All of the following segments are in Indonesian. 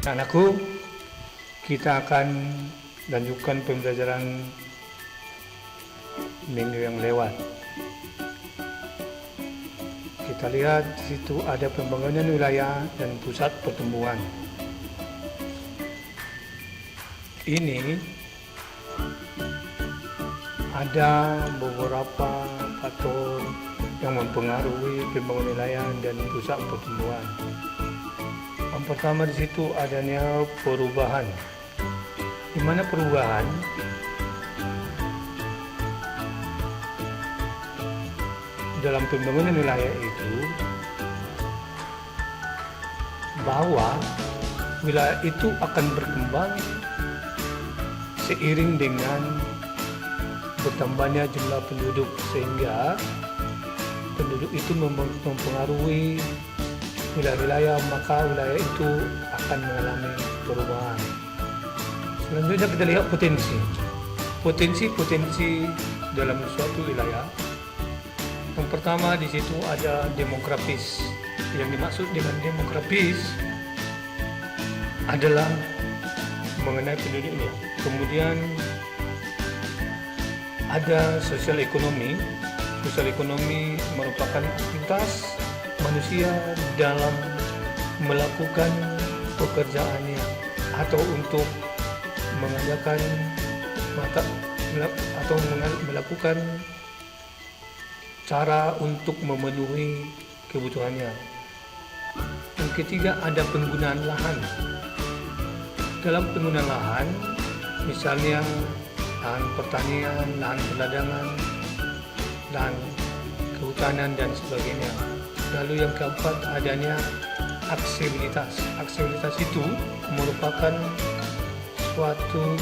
Anakku, kita akan lanjutkan pembelajaran minggu yang lewat. Kita lihat di situ ada pembangunan wilayah dan pusat pertumbuhan. Ini ada beberapa faktor yang mempengaruhi pembangunan wilayah dan pusat pertumbuhan. Yang pertama di situ adanya perubahan. Di mana perubahan? Dalam pembangunan wilayah itu bahwa wilayah itu akan berkembang seiring dengan bertambahnya jumlah penduduk, sehingga penduduk itu mempengaruhi wilayah-wilayah, maka wilayah itu akan mengalami perubahan. Selanjutnya kita lihat potensi dalam suatu wilayah. Yang pertama di situ ada demografis. Yang dimaksud dengan demografis adalah mengenai penduduknya. Kemudian ada sosial ekonomi. Sosial ekonomi merupakan aktivitas manusia dalam melakukan pekerjaannya atau untuk mengajarkan atau melakukan cara untuk memenuhi kebutuhannya. Yang ketiga ada penggunaan lahan. Dalam penggunaan lahan, misalnya lahan pertanian, lahan perdagangan, lahan kehutanan dan sebagainya. Lalu yang keempat adanya aksesibilitas. Aksesibilitas itu merupakan suatu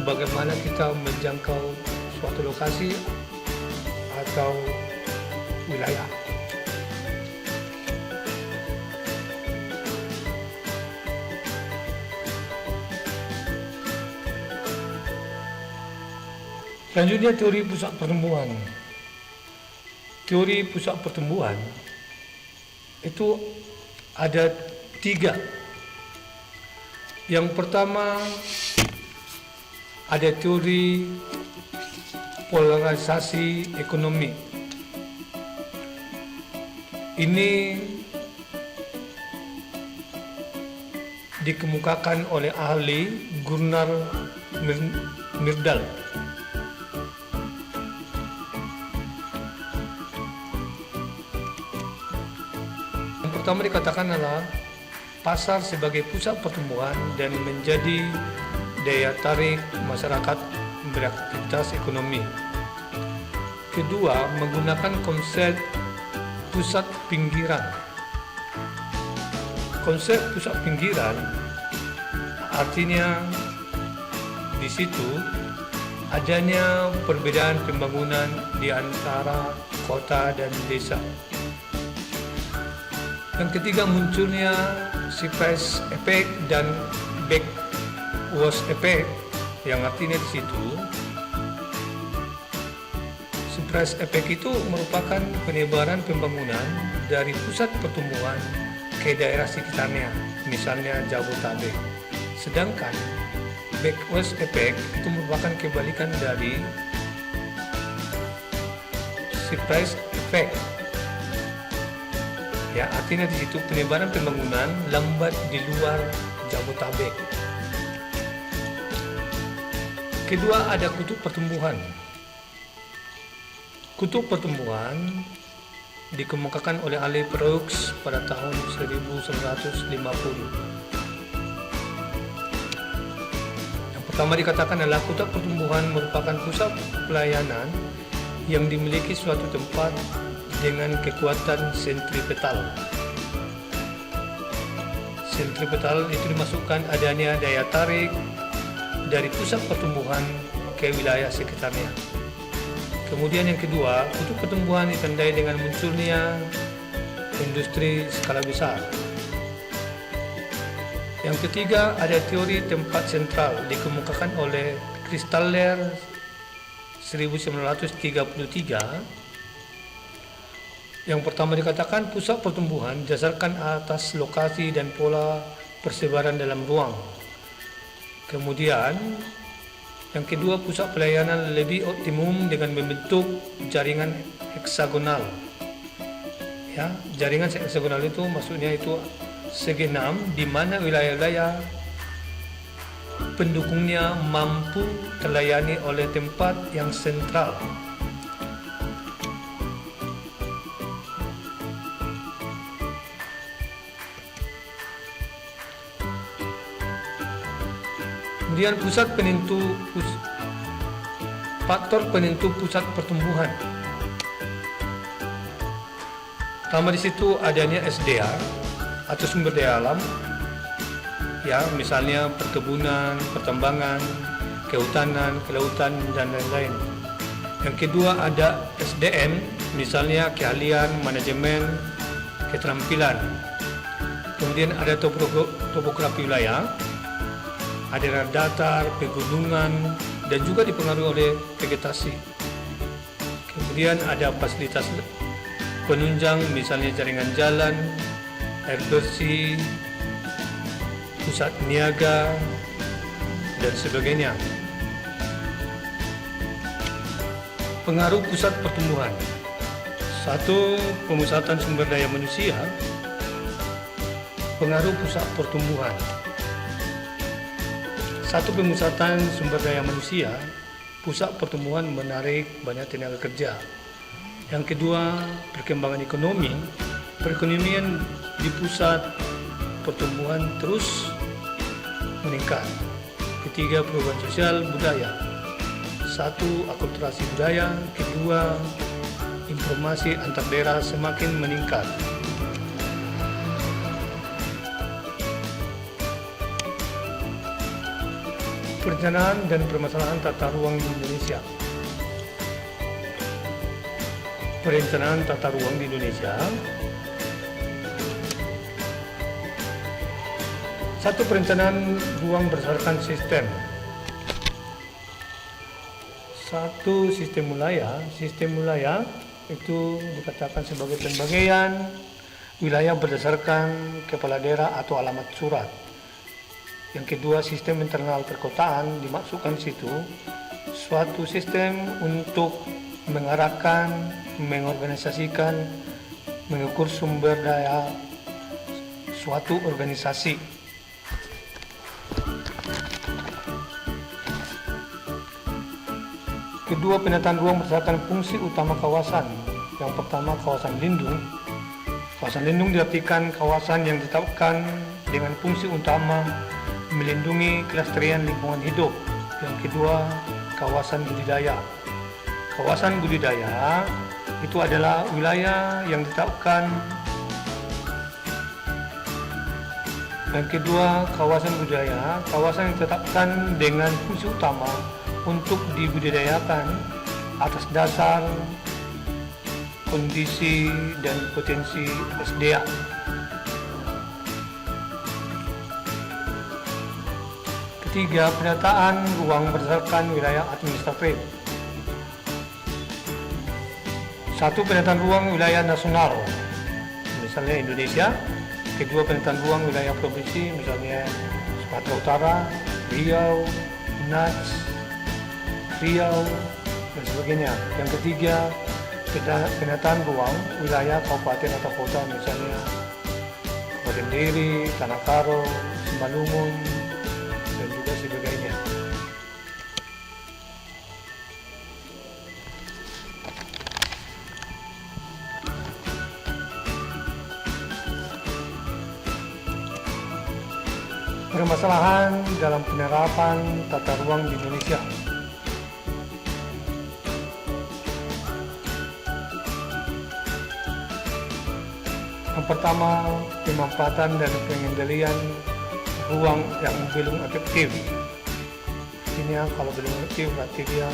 bagaimana kita menjangkau suatu lokasi atau wilayah. Selanjutnya teori pusat pertumbuhan. Teori pusat pertumbuhan itu ada 3. Yang pertama ada teori polarisasi ekonomi. Ini dikemukakan oleh ahli Gunnar Myrdal. Yang pertama dikatakan adalah pasar sebagai pusat pertumbuhan dan menjadi daya tarik masyarakat beraktivitas ekonomi. Kedua, menggunakan konsep pusat pinggiran. Konsep pusat pinggiran artinya di situ adanya perbedaan pembangunan di antara kota dan desa. Yang ketiga, munculnya surprise effect dan backwash effect, yang artinya di situ surprise effect itu merupakan penyebaran pembangunan dari pusat pertumbuhan ke daerah sekitarnya, misalnya Jabodetabek. Sedangkan backwash effect itu merupakan kebalikan dari surprise effect. Ya, artinya di situ penyebaran pembangunan lambat di luar Jabodetabek. Kedua, ada kutub pertumbuhan. Kutub pertumbuhan dikemukakan oleh ahli Preux pada tahun 1950. Yang pertama dikatakan adalah kutub pertumbuhan merupakan pusat pelayanan yang dimiliki suatu tempat dengan kekuatan sentripetal. Sentripetal itu dimasukkan adanya daya tarik dari pusat pertumbuhan ke wilayah sekitarnya. Kemudian yang kedua, kutub pertumbuhan ditandai dengan munculnya industri skala besar. Yang ketiga, ada teori tempat sentral dikemukakan oleh Christaller 1933. Yang pertama dikatakan pusat pertumbuhan didasarkan atas lokasi dan pola persebaran dalam ruang. Kemudian yang kedua, pusat pelayanan lebih optimum dengan membentuk jaringan heksagonal. Ya, jaringan heksagonal itu maksudnya itu segi 6, di mana wilayah-wilayah pendukungnya mampu terlayani oleh tempat yang sentral. Kemudian faktor penentu pusat pertumbuhan. Pertama di situ adanya SDA atau sumber daya alam, ya misalnya perkebunan, pertambangan, kehutanan, kelautan dan lain-lain. Yang kedua ada SDM, misalnya keahlian, manajemen, keterampilan. Kemudian ada topografi wilayah, ada daerah datar, pegunungan, dan juga dipengaruhi oleh vegetasi. Kemudian ada fasilitas penunjang, misalnya jaringan jalan, air bersih, pusat niaga, dan sebagainya. Pengaruh pusat pertumbuhan. 1. Pemusatan sumber daya manusia. Pengaruh pusat pertumbuhan. 1. Pemusatan sumber daya manusia, pusat pertumbuhan menarik banyak tenaga kerja. Yang kedua, perkembangan ekonomi. Perekonomian di pusat pertumbuhan terus meningkat. Ketiga, perubahan sosial budaya. 1. Akulturasi budaya. Kedua, informasi antar daerah semakin meningkat. Perencanaan dan permasalahan tata ruang di Indonesia. Perencanaan tata ruang di Indonesia. 1. Perencanaan ruang berdasarkan sistem. 1. Sistem wilayah. Sistem wilayah itu dikatakan sebagai pembagian wilayah berdasarkan kepala daerah atau alamat surat. Yang kedua, sistem internal perkotaan dimaksudkan situ suatu sistem untuk mengarahkan, mengorganisasikan, mengukur sumber daya suatu organisasi. Kedua, penataan ruang berdasarkan fungsi utama kawasan. Yang pertama, kawasan lindung. Kawasan lindung diartikan kawasan yang ditetapkan dengan fungsi utama melindungi kelestarian lingkungan hidup. Yang kedua, kawasan budidaya. Kawasan budidaya itu adalah wilayah yang ditetapkan. Yang kedua, kawasan budidaya, kawasan yang ditetapkan dengan fungsi utama untuk dibudidayakan atas dasar kondisi dan potensi SDA. Ketiga, penataan ruang berdasarkan wilayah administratif. 1. Penataan ruang wilayah nasional, misalnya Indonesia. Kedua, penataan ruang wilayah provinsi, misalnya Sumatera Utara, Riau, Nats, Riau, dan sebagainya. Yang ketiga, penataan ruang wilayah kabupaten atau kota, misalnya Kabupaten Diri, Tanah Karo, Simalungun, dan juga sebagainya. Permasalahan dalam penerapan tata ruang di Indonesia. Yang pertama, pemanfaatan dan pengendalian ruang yang belum efektif. Ini kalau belum efektif berarti dia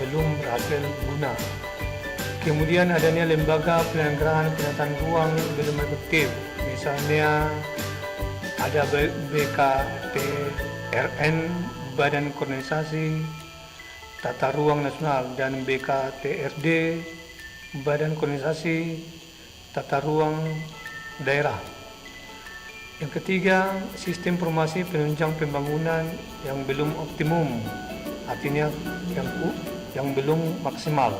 belum berhasil guna. Kemudian adanya lembaga penyelenggaraan penataan ruang belum efektif. Misalnya ada BKTRN, Badan Koordinasi Tata Ruang Nasional, dan BKTRD, Badan Koordinasi Tata Ruang Daerah. Yang ketiga, sistem informasi penunjang pembangunan yang belum optimum, artinya yang belum maksimal.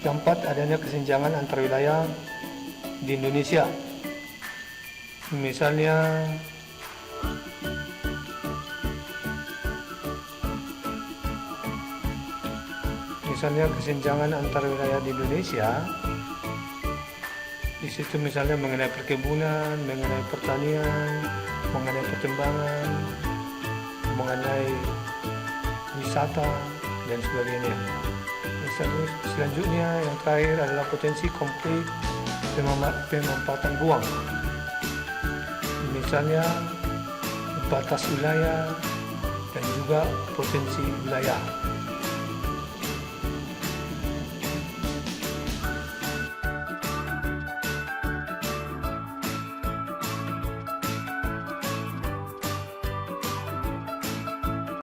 Keempat, adanya kesenjangan antar wilayah di Indonesia. Misalnya kesenjangan antar wilayah di Indonesia, di situ misalnya mengenai perkebunan, mengenai pertanian, mengenai pertambangan, mengenai wisata dan sebagainya. Selanjutnya yang terakhir adalah potensi konflik pemanfaatan ruang, misalnya batas wilayah dan juga potensi wilayah.